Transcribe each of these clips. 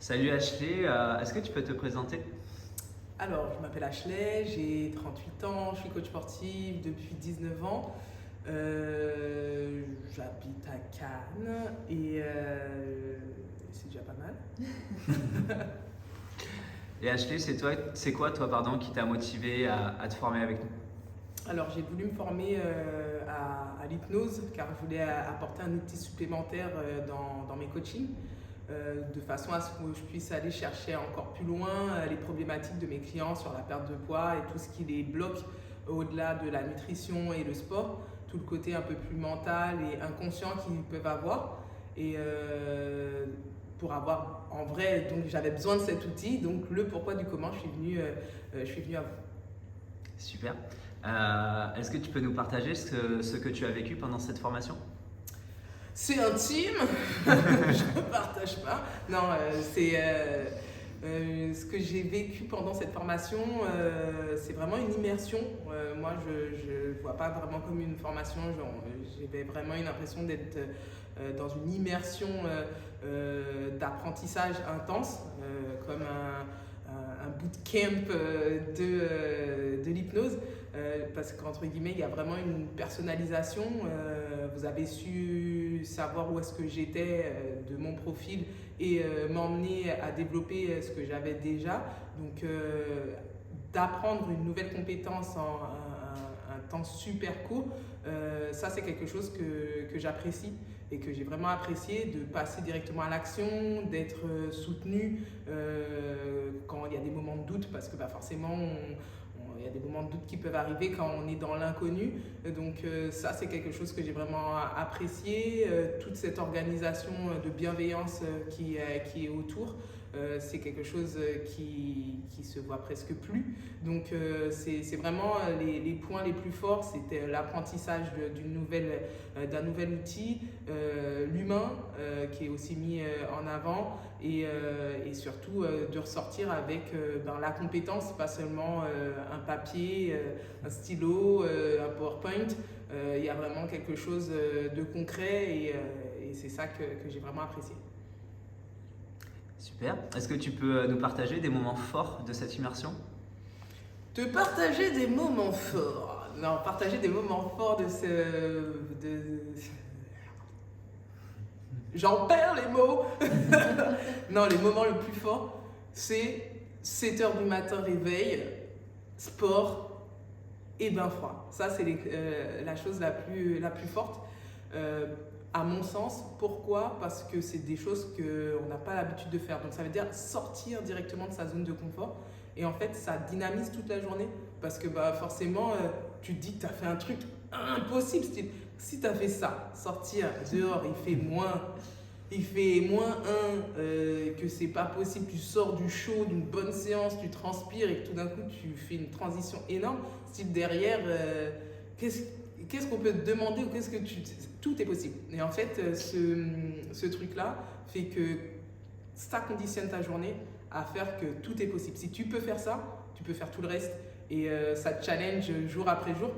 Salut Ashley, est-ce que tu peux te présenter? Alors, je m'appelle Ashley, j'ai 38 ans, je suis coach sportif depuis 19 ans. J'habite à Cannes et c'est déjà pas mal. Et Ashley, c'est quoi toi, pardon, qui t'a motivé à te former avec nous? Alors, j'ai voulu me former à l'hypnose car je voulais apporter un outil supplémentaire dans mes coachings. De façon à ce que je puisse aller chercher encore plus loin les problématiques de mes clients sur la perte de poids et tout ce qui les bloque au-delà de la nutrition et le sport, tout le côté un peu plus mental et inconscient qu'ils peuvent avoir. Et pour avoir en vrai, donc j'avais besoin de cet outil, donc le pourquoi du comment je suis venue à vous. Super. Est-ce que tu peux nous partager ce que tu as vécu pendant cette formation? C'est intime, je ne partage pas. Non, ce que j'ai vécu pendant cette formation, c'est vraiment une immersion. Moi, je ne vois pas vraiment comme une formation. J'avais vraiment une impression d'être dans une immersion d'apprentissage intense, comme un bootcamp de l'hypnose. Parce qu'entre guillemets, il y a vraiment une personnalisation. Vous avez su savoir où est-ce que j'étais de mon profil et m'emmener à développer ce que j'avais déjà. Donc, d'apprendre une nouvelle compétence en un temps super court, ça c'est quelque chose que j'apprécie et que j'ai vraiment apprécié, de passer directement à l'action, d'être soutenu quand il y a des moments de doute, parce que forcément, il y a des moments de doute qui peuvent arriver quand on est dans l'inconnu. Donc ça, c'est quelque chose que j'ai vraiment apprécié. Toute cette organisation de bienveillance qui est autour, c'est quelque chose qui se voit presque plus. Donc c'est vraiment les points les plus forts, c'était l'apprentissage d'un nouvel outil, l'humain qui est aussi mis en avant et surtout de ressortir avec la compétence, pas seulement un papier, un stylo, un PowerPoint. Il y a vraiment quelque chose de concret et c'est ça que j'ai vraiment apprécié. Super. Est-ce que tu peux nous partager des moments forts de cette immersion? Te partager des moments forts. Non, partager des moments forts J'en perds les mots. Non, les moments le plus fort, c'est 7 heures du matin réveil, sport et bain froid. Ça, c'est la chose la plus forte. À mon sens, pourquoi? Parce que c'est des choses qu'on n'a pas l'habitude de faire. Donc ça veut dire sortir directement de sa zone de confort. Et en fait, ça dynamise toute la journée. Parce que forcément, tu te dis que tu as fait un truc impossible. Si tu as fait ça, sortir dehors, il fait -1, que c'est pas possible, tu sors du chaud, d'une bonne séance, tu transpires et que tout d'un coup, tu fais une transition énorme. Style derrière, qu'est-ce qu'on peut te demander ou tout est possible. Et en fait, ce truc-là fait que ça conditionne ta journée à faire que tout est possible. Si tu peux faire ça, tu peux faire tout le reste. Et ça te challenge jour après jour.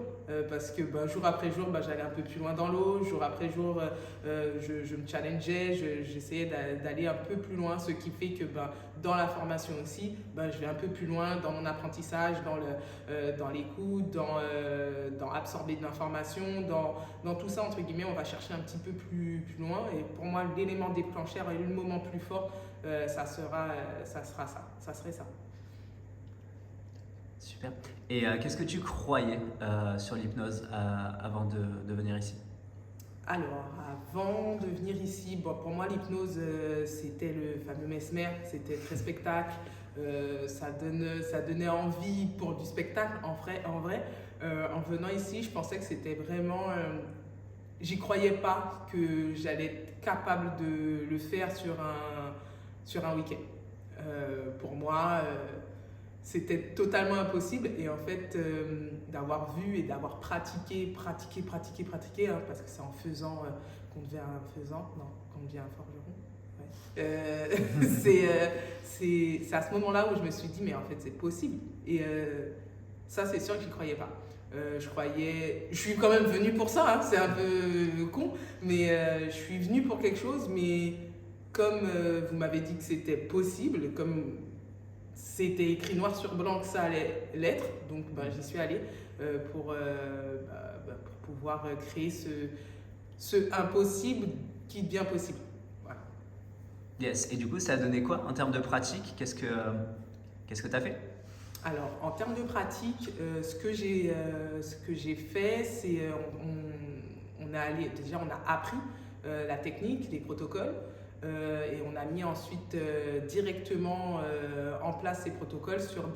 Parce que jour après jour, j'allais un peu plus loin dans l'eau. Jour après jour, je me challengeais. J'essayais d'aller un peu plus loin. Ce qui fait que dans la formation aussi, je vais un peu plus loin dans mon apprentissage, dans l'écoute, dans absorber de l'information, dans tout ça, entre guillemets, on va chercher un petit peu plus loin. Et pour moi, l'élément déclencheur et le moment plus fort, ça serait ça. Super. Et qu'est-ce que tu croyais sur l'hypnose avant de venir ici? Alors, avant de venir ici, pour moi, l'hypnose, c'était le fameux Mesmer, c'était très spectacle, ça donnait envie pour du spectacle, en vrai. En venant ici, je pensais que c'était vraiment... j'y croyais pas que j'allais être capable de le faire sur un week-end. Pour moi... c'était totalement impossible et en fait d'avoir vu et d'avoir pratiqué parce que c'est en faisant qu'on devient un faisant, non, qu'on devient un forgeron. Ouais. C'est à ce moment-là où je me suis dit mais en fait c'est possible et ça c'est sûr que j'y croyais pas. Je suis quand même venue pour ça, hein, c'est un peu con, mais je suis venue pour quelque chose, mais comme vous m'avez dit que c'était possible, comme c'était écrit noir sur blanc que ça allait l'être, donc j'y suis allée pour pouvoir créer ce impossible qui devient possible. Voilà. Yes. Et du coup, ça a donné quoi en termes de pratique? Qu'est-ce que tu as fait? Alors, en termes de pratique, ce que j'ai fait, c'est on a appris la technique, les protocoles, et on a mis ensuite directement en place ces protocoles sur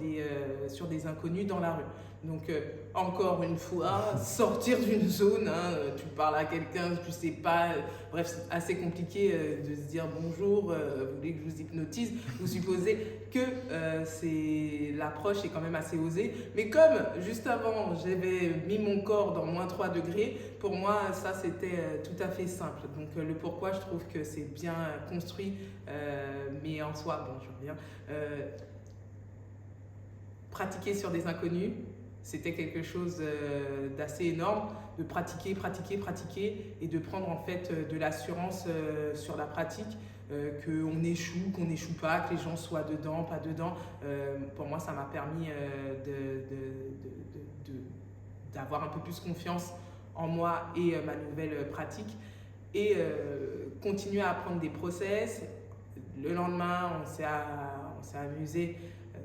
des inconnus dans la rue. Donc, encore une fois, sortir d'une zone, tu parles à quelqu'un, tu sais pas, bref, c'est assez compliqué de se dire bonjour, vous voulez que je vous hypnotise, vous supposez que l'approche est quand même assez osée. Mais comme juste avant, j'avais mis mon corps dans -3 degrés, pour moi, ça c'était tout à fait simple. Donc, le pourquoi, je trouve que c'est bien construit, mais en soi, bon, je reviens. Pratiquer sur des inconnus, c'était quelque chose d'assez énorme, de pratiquer et de prendre en fait de l'assurance sur la pratique, qu'on échoue pas, que les gens soient dedans, pas dedans. Pour moi, ça m'a permis d'avoir un peu plus confiance en moi et ma nouvelle pratique, et continuer à apprendre des process. Le lendemain, on s'est amusé.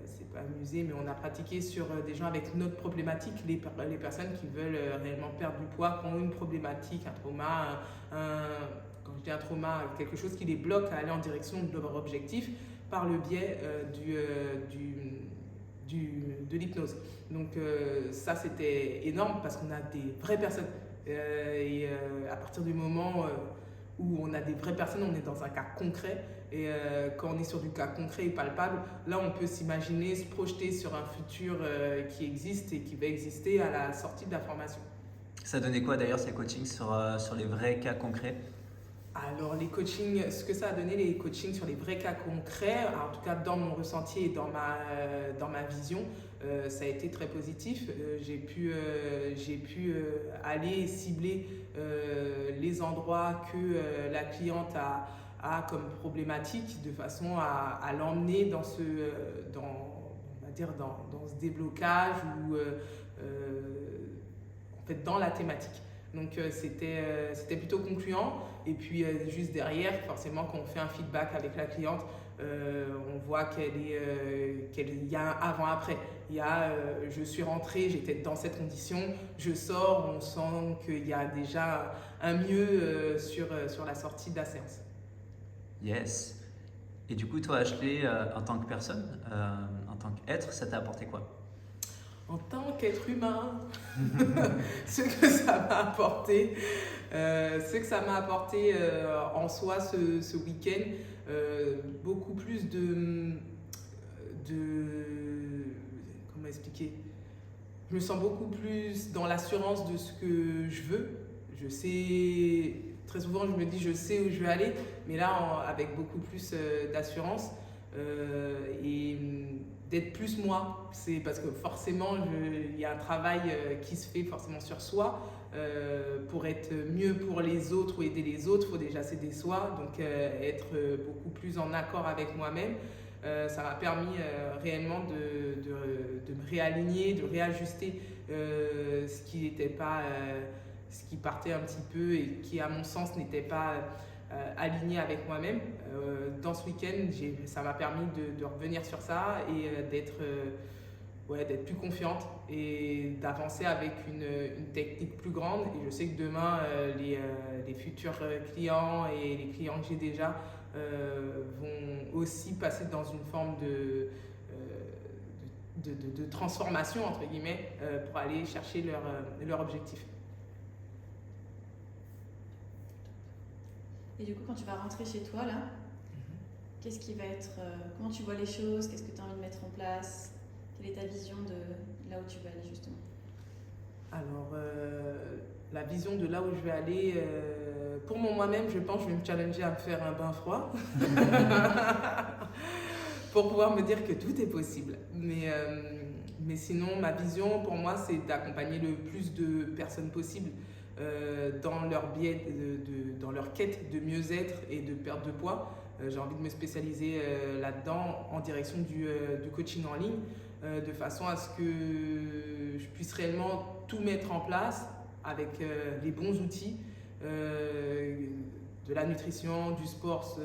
C'est pas amusé, mais on a pratiqué sur des gens avec notre problématique, les personnes qui veulent réellement perdre du poids, qui ont une problématique, un trauma, quand je dis un trauma, quelque chose qui les bloque à aller en direction de leur objectif par le biais de l'hypnose. Donc ça, c'était énorme parce qu'on a des vraies personnes. Et à partir du moment où on a des vraies personnes, on est dans un cas concret. Et quand on est sur du cas concret et palpable, là on peut s'imaginer, se projeter sur un futur qui existe et qui va exister à la sortie de la formation. Ça donnait quoi d'ailleurs ces coachings sur les vrais cas concrets? Alors les coachings, ce que ça a donné, les coachings sur les vrais cas concrets, en tout cas dans mon ressenti et dans ma vision, ça a été très positif. J'ai pu aller cibler les endroits que la cliente a comme problématique, de façon à l'emmener dans ce déblocage ou en fait dans la thématique. Donc c'était plutôt concluant. Et puis juste derrière, forcément, quand on fait un feedback avec la cliente, on voit qu'il y a un avant-après. Il y a je suis rentrée, j'étais dans cette condition, je sors, on sent qu'il y a déjà un mieux sur la sortie de la séance. Yes. Et du coup, toi, Ashley, en tant que personne, en tant qu'être, ça t'a apporté quoi? En tant qu'être humain, ce que ça m'a apporté, en soi ce week-end, beaucoup plus de comment expliquer? Je me sens beaucoup plus dans l'assurance de ce que je veux. Je sais, très souvent je me dis je sais où je vais aller, mais là avec beaucoup plus d'assurance et d'être plus moi. C'est parce que forcément il y a un travail qui se fait forcément sur soi. Pour être mieux pour les autres ou aider les autres, il faut déjà s'aider soi, donc être beaucoup plus en accord avec moi-même. Ça m'a permis réellement de me réaligner, de réajuster ce qui partait un petit peu et qui à mon sens n'était pas aligné avec moi-même. Dans ce week-end, ça m'a permis de revenir sur ça et d'être plus confiante et d'avancer avec une technique plus grande. Et je sais que demain, les futurs clients et les clients que j'ai déjà vont aussi passer dans une forme de transformation, entre guillemets, pour aller chercher leur objectif. Et du coup, quand tu vas rentrer chez toi, là, qu'est-ce qui va être... comment tu vois les choses? Qu'est-ce que tu as envie de mettre en place? Quelle est ta vision de là où tu vas aller, justement? Alors, la vision de là où je vais aller, pour moi-même, je pense que je vais me challenger à me faire un bain froid pour pouvoir me dire que tout est possible. Mais sinon, ma vision, pour moi, c'est d'accompagner le plus de personnes possible dans leur quête de mieux-être et de perte de poids. J'ai envie de me spécialiser là-dedans en direction du coaching en ligne, de façon à ce que je puisse réellement tout mettre en place avec les bons outils, de la nutrition, du sport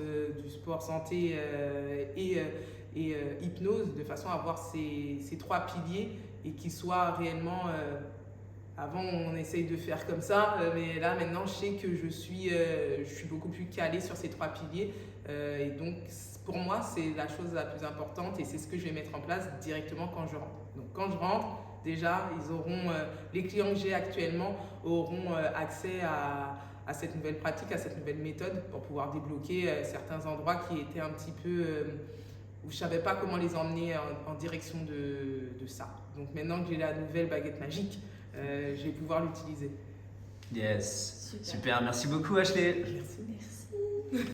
santé et hypnose, de façon à avoir ces trois piliers et qu'ils soient réellement... avant, on essaye de faire comme ça, mais là, maintenant, je sais que je suis beaucoup plus calée sur ces trois piliers. Et donc, pour moi, c'est la chose la plus importante et c'est ce que je vais mettre en place directement quand je rentre. Donc, quand je rentre, déjà, les clients que j'ai actuellement auront accès à cette nouvelle pratique, à cette nouvelle méthode pour pouvoir débloquer certains endroits qui étaient un petit peu... où je ne savais pas comment les emmener en direction de ça. Donc, maintenant que j'ai la nouvelle baguette magique, je vais pouvoir l'utiliser. Yes. Super. Super. Merci beaucoup, Ashley. Merci. Merci.